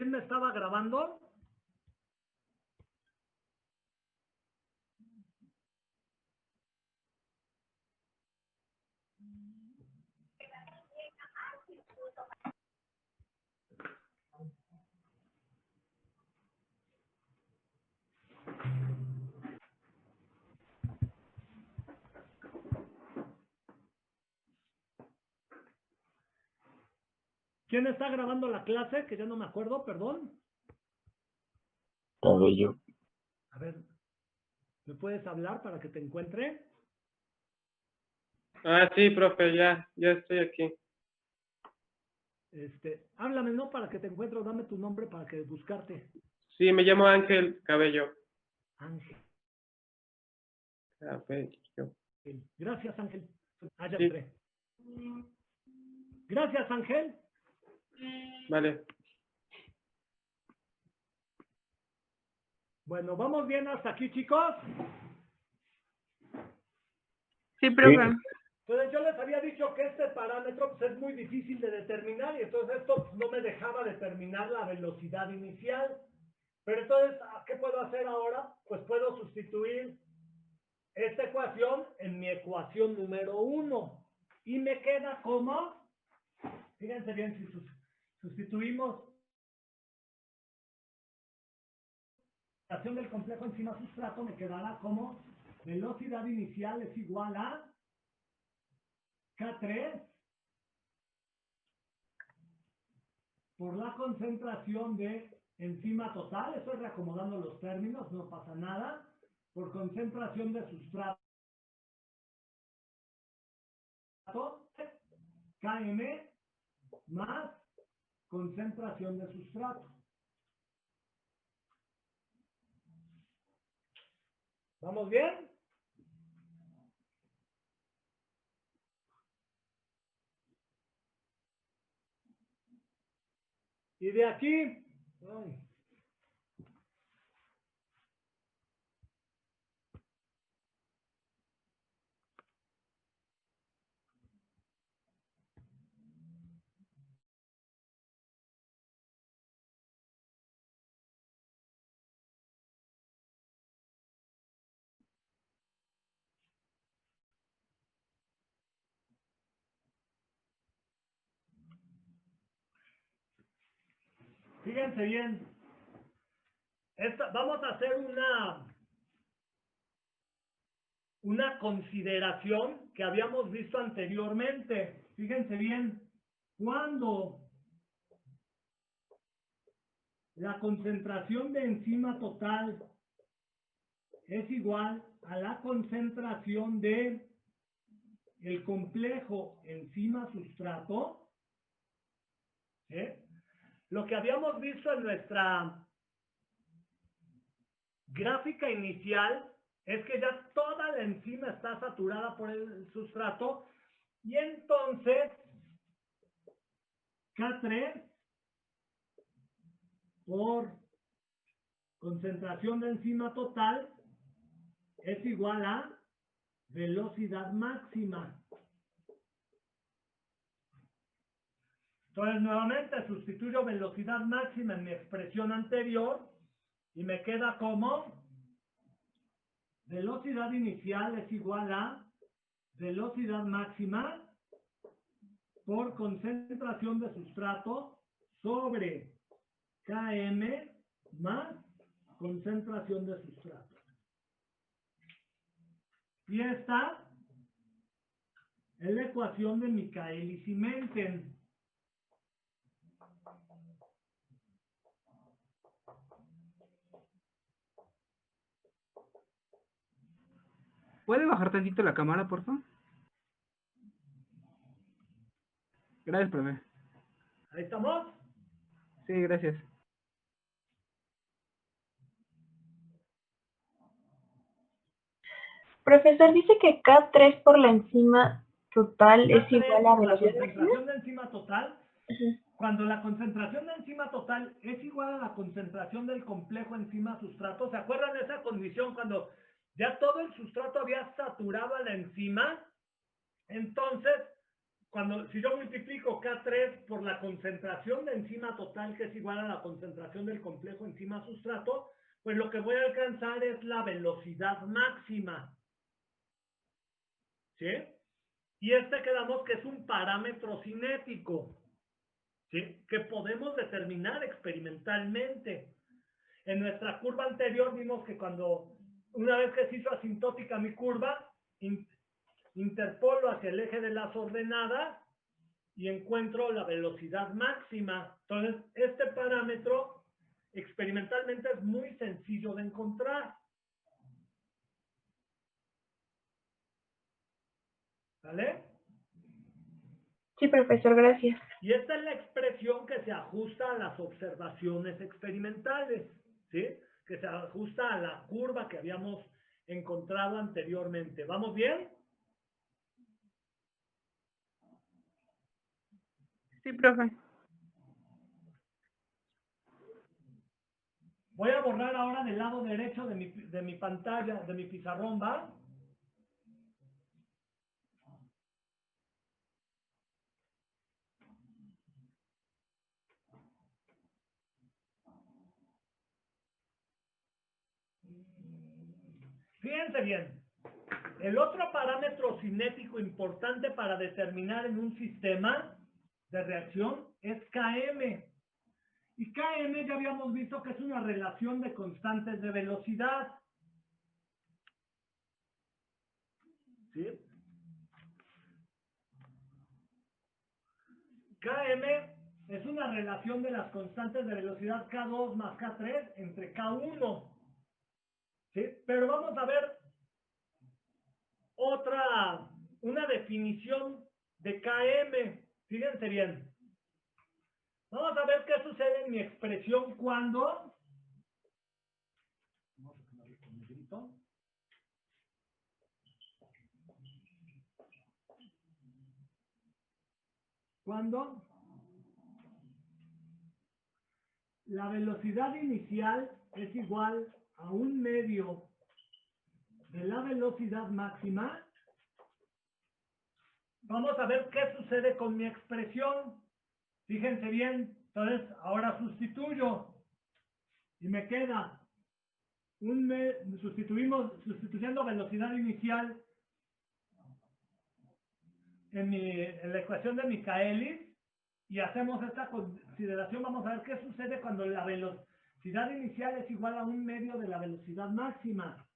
¿Quién me estaba grabando? ¿Quién está grabando la clase? Que ya no me acuerdo, perdón. Cabello. A ver, ¿me puedes hablar para que te encuentre? Ah, sí, profe, ya estoy aquí. Háblame, ¿no? Para que te encuentre, dame tu nombre para que buscarte. Sí, me llamo Ángel Cabello. Ángel. Cabello. Gracias, Ángel. Ah, ya Sí. entré. Gracias, Ángel. Vale. Bueno, ¿vamos bien hasta aquí, chicos? Sí, profe. Entonces yo les había dicho que este parámetro pues, es muy difícil de determinar y entonces esto pues, no me dejaba determinar la velocidad inicial. Pero entonces, ¿qué puedo hacer ahora? Pues puedo sustituir esta ecuación en mi ecuación número 1. Y me queda como, fíjense bien, si sustituimos la ecuación del complejo enzima sustrato, me quedará como velocidad inicial es igual a K3 por la concentración de enzima total, estoy reacomodando los términos, no pasa nada, por concentración de sustrato, Km más concentración de sustrato. ¿Vamos bien? Y de aquí, ay, fíjense bien, vamos a hacer una consideración que habíamos visto anteriormente. Fíjense bien, cuando la concentración de enzima total es igual a la concentración de el complejo enzima sustrato, ¿sí? Lo que habíamos visto en nuestra gráfica inicial es que ya toda la enzima está saturada por el sustrato y entonces K3 por concentración de enzima total es igual a velocidad máxima. Entonces nuevamente sustituyo velocidad máxima en mi expresión anterior y me queda como velocidad inicial es igual a velocidad máxima por concentración de sustrato sobre Km más concentración de sustrato. Y esta es la ecuación de Michaelis y Menten. ¿Puede bajar tantito la cámara, por favor? Gracias, profe. ¿Ahí estamos? Sí, gracias. Profesor, dice que K3 por la enzima total es K3 igual a por la velocidad máxima. concentración de enzima total. Ajá. Cuando la concentración de enzima total es igual a la concentración del complejo enzima sustrato, ¿se acuerdan de esa condición cuando ya todo el sustrato había saturado a la enzima? Entonces, si yo multiplico K3 por la concentración de enzima total, que es igual a la concentración del complejo enzima-sustrato, pues lo que voy a alcanzar es la velocidad máxima. ¿Sí? Y quedamos que es un parámetro cinético, ¿sí? Que podemos determinar experimentalmente. En nuestra curva anterior vimos que una vez que se hizo asintótica mi curva, interpolo hacia el eje de las ordenadas y encuentro la velocidad máxima. Entonces, este parámetro experimentalmente es muy sencillo de encontrar. ¿Vale? Sí, profesor, gracias. Y esta es la expresión que se ajusta a las observaciones experimentales, ¿sí? Que se ajusta a la curva que habíamos encontrado anteriormente. ¿Vamos bien? Sí, profe. Voy a borrar ahora del lado derecho de mi pantalla, de mi pizarrón, ¿va? Fíjense bien. El otro parámetro cinético importante para determinar en un sistema de reacción es Km. Y Km ya habíamos visto que es una relación de constantes de velocidad. ¿Sí? Km es una relación de las constantes de velocidad K2 más K3 entre K1. ¿Sí? Pero vamos a ver una definición de Km. Fíjense bien. Vamos a ver qué sucede en mi expresión cuando... Vamos a ponerle con negrito. Cuando la velocidad inicial es igual a 1/2 de la velocidad máxima, vamos a ver qué sucede con mi expresión. Fíjense bien, entonces ahora sustituyo y me queda sustituyendo velocidad inicial en la ecuación de Michaelis y hacemos esta consideración. Vamos a ver qué sucede cuando la velocidad inicial es igual a 1/2 de la velocidad máxima.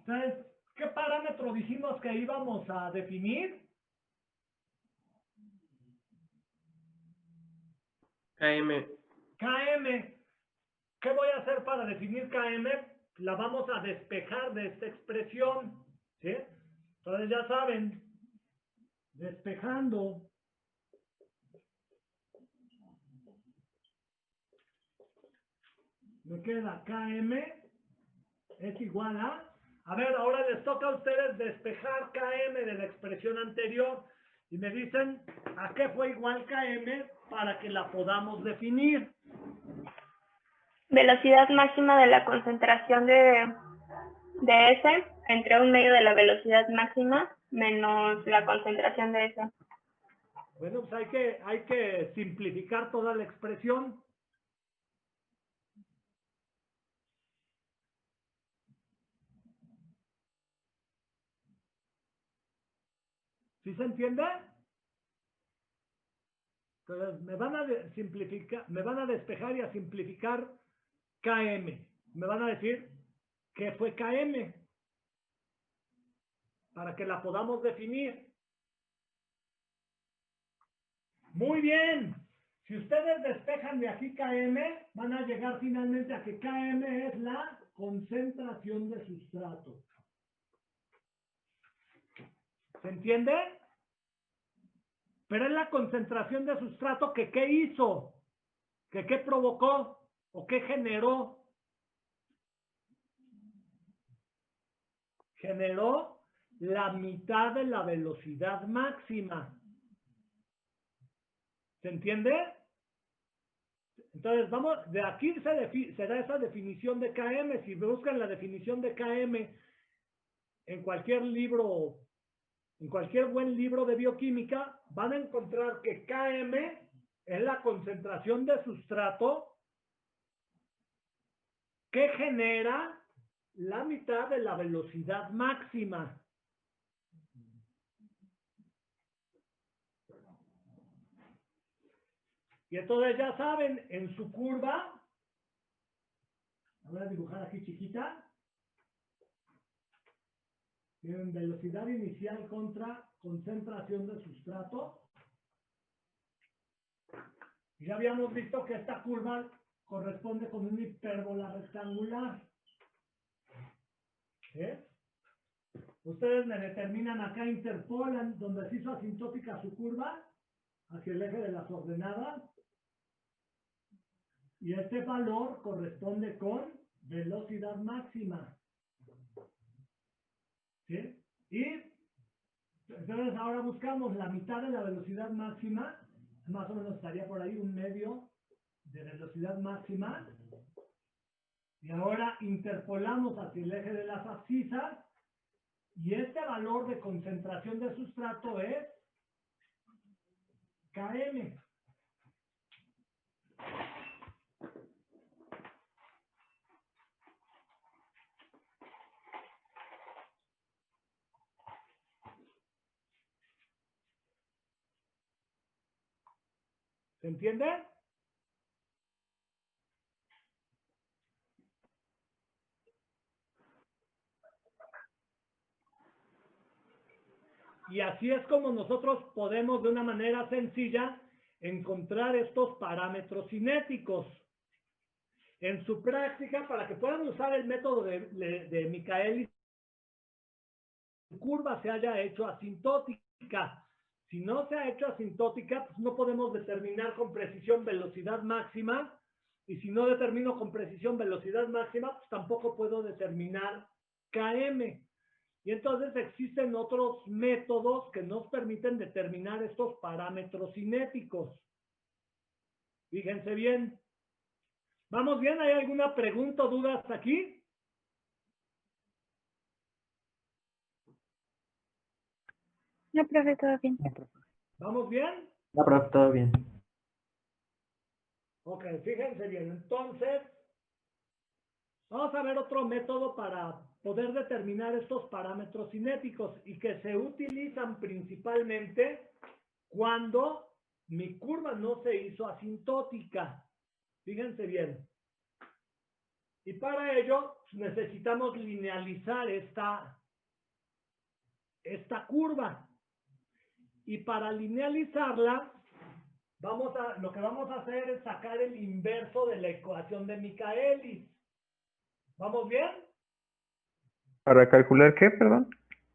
Entonces, ¿qué parámetro dijimos que íbamos a definir? KM. Km. ¿Qué voy a hacer para definir Km? La vamos a despejar de esta expresión. ¿Sí? Entonces ya saben, despejando. Me queda Km es igual a... A ver, ahora les toca a ustedes despejar Km de la expresión anterior y me dicen a qué fue igual Km para que la podamos definir. Velocidad máxima de la concentración de S entre 1/2 de la velocidad máxima menos la concentración de S. Bueno, pues hay que simplificar toda la expresión. ¿Sí se entiende? Entonces, me van a despejar y a simplificar Km. Me van a decir qué fue Km para que la podamos definir. Muy bien. Si ustedes despejan de aquí Km, van a llegar finalmente a que Km es la concentración de sustrato. ¿Se entiende? Pero es la concentración de sustrato que ¿qué hizo? ¿Que qué provocó? ¿O qué generó? generó la mitad de la velocidad máxima. ¿Se entiende? Entonces, vamos, de aquí se da esa definición de KM. Si buscan la definición de KM en cualquier libro, en cualquier buen libro de bioquímica, van a encontrar que KM es la concentración de sustrato que genera la mitad de la velocidad máxima. Y entonces ya saben, en su curva, voy a dibujar aquí chiquita, tienen velocidad inicial contra concentración de sustrato. Y ya habíamos visto que esta curva corresponde con una hipérbola rectangular. ¿Sí? Ustedes me determinan acá, interpolan donde se hizo asintótica su curva hacia el eje de las ordenadas. Y este valor corresponde con velocidad máxima. ¿Sí? Y entonces ahora buscamos la mitad de la velocidad máxima, más o menos estaría por ahí un medio de velocidad máxima. Y ahora interpolamos hacia el eje de las abscisas. Y este valor de concentración de sustrato es Km. ¿Se entiende? Y así es como nosotros podemos de una manera sencilla encontrar estos parámetros cinéticos. En su práctica, para que puedan usar el método de Michaelis, su curva se haya hecho asintótica. Si no se ha hecho asintótica, pues no podemos determinar con precisión velocidad máxima. Y si no determino con precisión velocidad máxima, pues tampoco puedo determinar Km. Y entonces existen otros métodos que nos permiten determinar estos parámetros cinéticos. Fíjense bien. ¿Vamos bien? ¿Hay alguna pregunta o duda hasta aquí? No, profe, todo bien. ¿Vamos bien? No, profe, todo bien. Ok, fíjense bien. Entonces, vamos a ver otro método para poder determinar estos parámetros cinéticos y que se utilizan principalmente cuando mi curva no se hizo asintótica. Fíjense bien. Y para ello necesitamos linealizar esta curva. Y para linealizarla, lo que vamos a hacer es sacar el inverso de la ecuación de Michaelis. ¿Vamos bien? ¿Para calcular qué, perdón?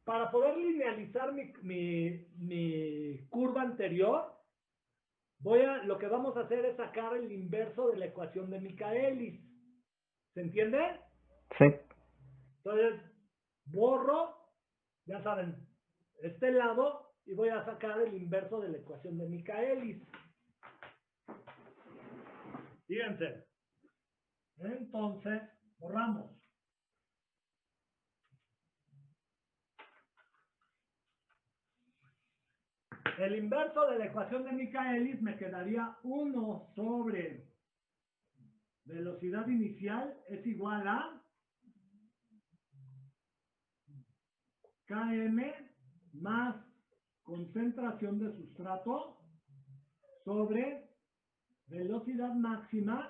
Para poder linealizar mi curva anterior, lo que vamos a hacer es sacar el inverso de la ecuación de Michaelis. ¿Se entiende? Sí. Entonces, borro, ya saben, este lado y voy a sacar el inverso de la ecuación de Michaelis. Fíjense. Entonces, borramos. El inverso de la ecuación de Michaelis me quedaría 1 sobre velocidad inicial es igual a Km más concentración de sustrato sobre velocidad máxima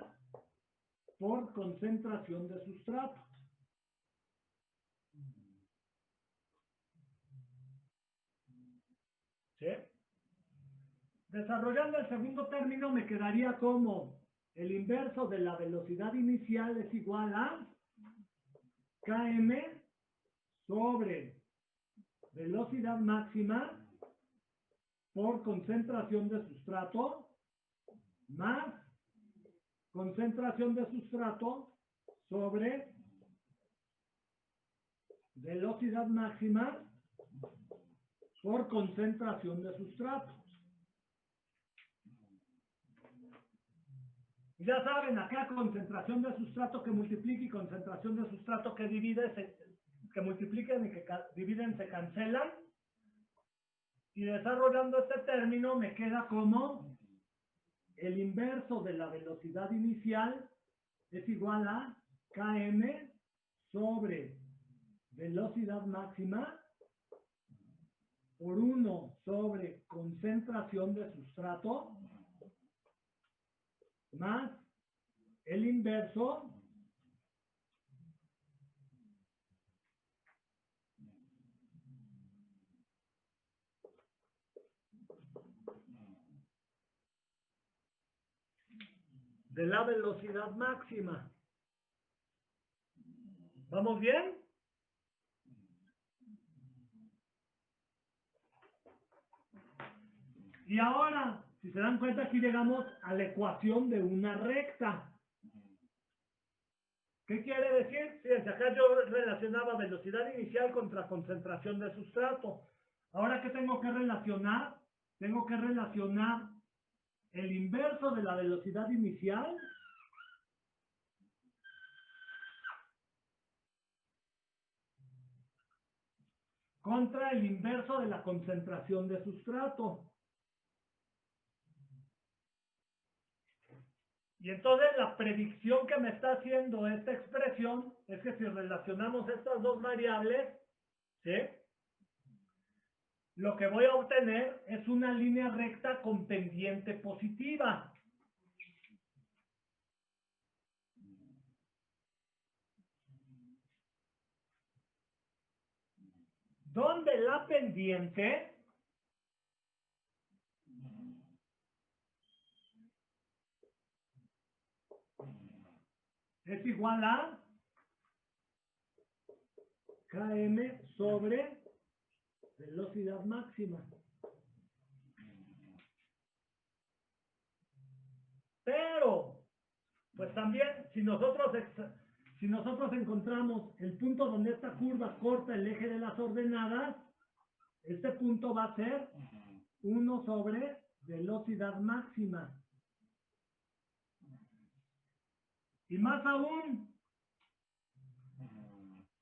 por concentración de sustrato. ¿Sí? Desarrollando el segundo término me quedaría como el inverso de la velocidad inicial es igual a Km sobre velocidad máxima por concentración de sustrato más concentración de sustrato sobre velocidad máxima por concentración de sustrato. Ya saben, acá concentración de sustrato que multiplica y concentración de sustrato que divide, que multiplican y que dividen se cancelan. Y desarrollando este término me queda como el inverso de la velocidad inicial es igual a Km sobre velocidad máxima por 1 sobre concentración de sustrato más el inverso de la velocidad máxima. ¿Vamos bien? Y ahora, si se dan cuenta, aquí llegamos a la ecuación de una recta. ¿Qué quiere decir? Fíjense, acá yo relacionaba velocidad inicial contra concentración de sustrato. Ahora, ¿qué tengo que relacionar? Tengo que relacionar el inverso de la velocidad inicial contra el inverso de la concentración de sustrato. Y entonces la predicción que me está haciendo esta expresión es que si relacionamos estas dos variables, ¿sí?, lo que voy a obtener es una línea recta con pendiente positiva. Donde la pendiente es igual a Km sobre velocidad máxima. Pero, pues también, si nosotros encontramos el punto donde esta curva corta el eje de las ordenadas, este punto va a ser 1 sobre velocidad máxima. Y más aún,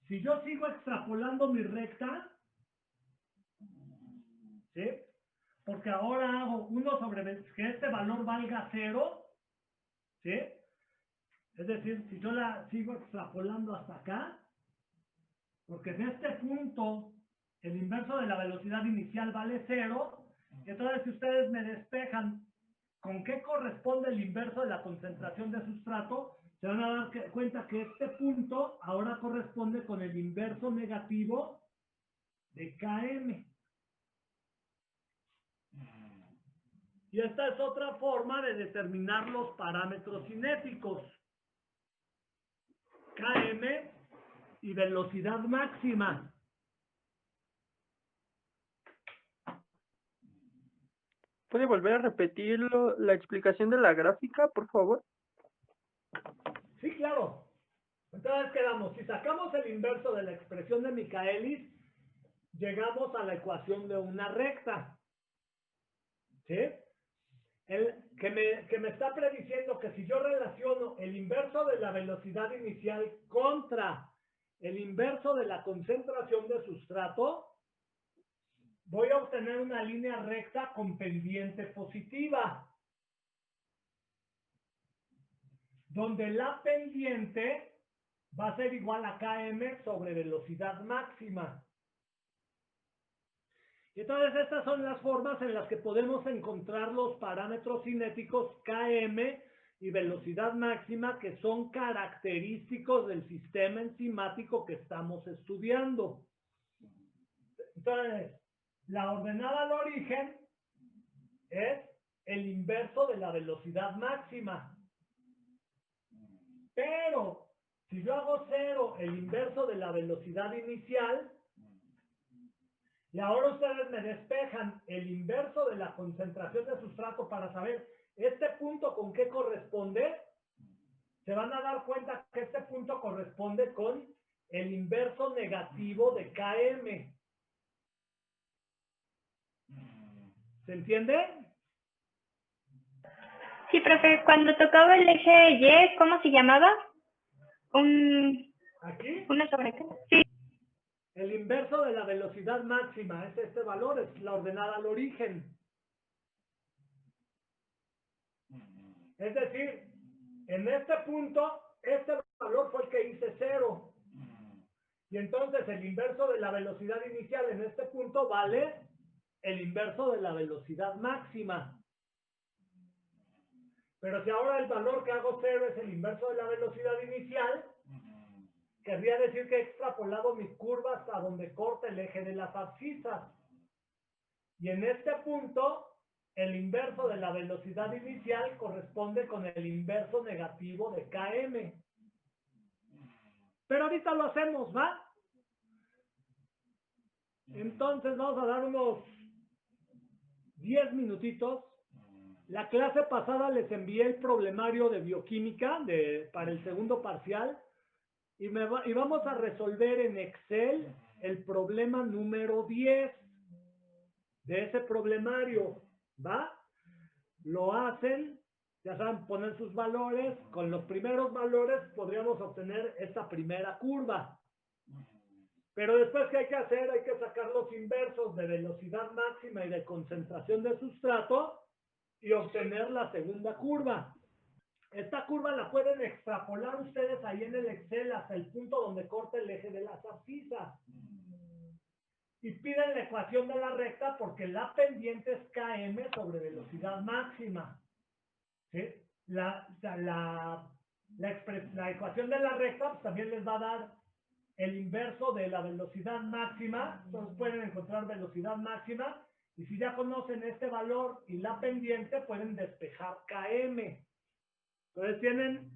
si yo sigo extrapolando mi recta, ¿sí?, porque ahora hago 1 sobre, que este valor valga 0, ¿sí? Es decir, si yo la sigo extrapolando hasta acá, porque en este punto el inverso de la velocidad inicial vale 0, y entonces si ustedes me despejan con qué corresponde el inverso de la concentración de sustrato, se van a dar cuenta que este punto ahora corresponde con el inverso negativo de Km. Y esta es otra forma de determinar los parámetros cinéticos. Km y velocidad máxima. ¿Puede volver a repetir la explicación de la gráfica, por favor? Sí, claro. Entonces quedamos, si sacamos el inverso de la expresión de Michaelis, llegamos a la ecuación de una recta. ¿Sí? Que me está prediciendo que si yo relaciono el inverso de la velocidad inicial contra el inverso de la concentración de sustrato, voy a obtener una línea recta con pendiente positiva, donde la pendiente va a ser igual a Km sobre velocidad máxima. Y entonces estas son las formas en las que podemos encontrar los parámetros cinéticos Km y velocidad máxima que son característicos del sistema enzimático que estamos estudiando. Entonces, la ordenada al origen es el inverso de la velocidad máxima. Pero, si yo hago 0 el inverso de la velocidad inicial, y ahora ustedes me despejan el inverso de la concentración de sustrato para saber este punto con qué corresponde, se van a dar cuenta que este punto corresponde con el inverso negativo de KM. ¿Se entiende? Sí, profe, cuando tocaba el eje Y, ¿cómo se llamaba? Aquí, ¿Una sobre qué? Sí, el inverso de la velocidad máxima es este valor, es la ordenada al origen. Es decir, en este punto, este valor fue el que hice 0. Y entonces el inverso de la velocidad inicial en este punto vale el inverso de la velocidad máxima. Pero si ahora el valor que hago 0 es el inverso de la velocidad inicial, querría decir que he extrapolado mi curva hasta donde corta el eje de las abscisas. Y en este punto, el inverso de la velocidad inicial corresponde con el inverso negativo de KM. Pero ahorita lo hacemos, ¿va? Entonces vamos a dar unos 10 minutitos. La clase pasada les envié el problemario de bioquímica para el segundo parcial y vamos a resolver en Excel el problema número 10 de ese problemario, ¿va? Lo hacen, ya saben, ponen sus valores. Con los primeros valores podríamos obtener esta primera curva. Pero después, ¿qué hay que hacer? Hay que sacar los inversos de velocidad máxima y de concentración de sustrato y obtener la segunda curva. Esta curva la pueden extrapolar ustedes ahí en el Excel hasta el punto donde corta el eje de las abscisas. Y piden la ecuación de la recta porque la pendiente es KM sobre velocidad máxima. ¿Sí? La ecuación de la recta pues, también les va a dar el inverso de la velocidad máxima. Entonces pueden encontrar velocidad máxima y si ya conocen este valor y la pendiente pueden despejar KM. Entonces tienen